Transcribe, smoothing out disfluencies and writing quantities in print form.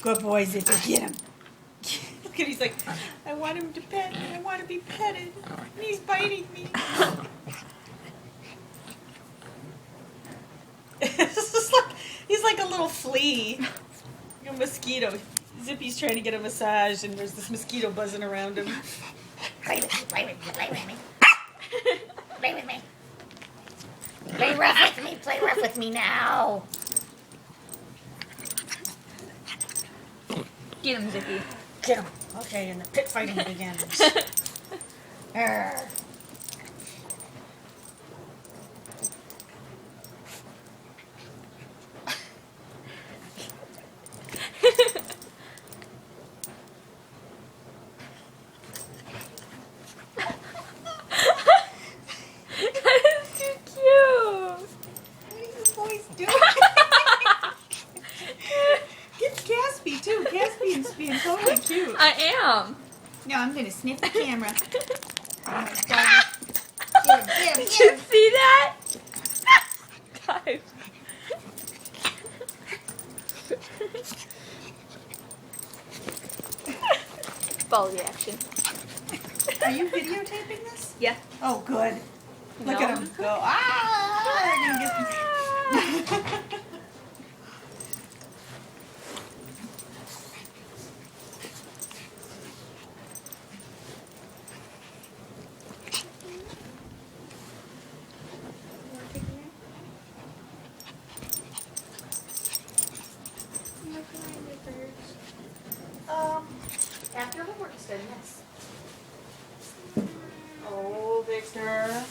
Good boy, Zippy. Get him. Look at, he's like, I want him to pet me. I want to be petted. And he's biting me. He's like a little flea. A mosquito. Zippy's trying to get a massage, and there's this mosquito buzzing around him. Play with me, play with me, play with me. Play with me. Play rough with me, play rough with me now. Get him, Zippy. Get him. Okay, and the pit fighting begins. Arr. Being totally cute. I am. No, I'm gonna sniff the camera. Did you see that? Guys. Ball reaction. Are you videotaping this? Yeah. Oh, good. Look at him go. After homework is done, yes. Oh, Victor.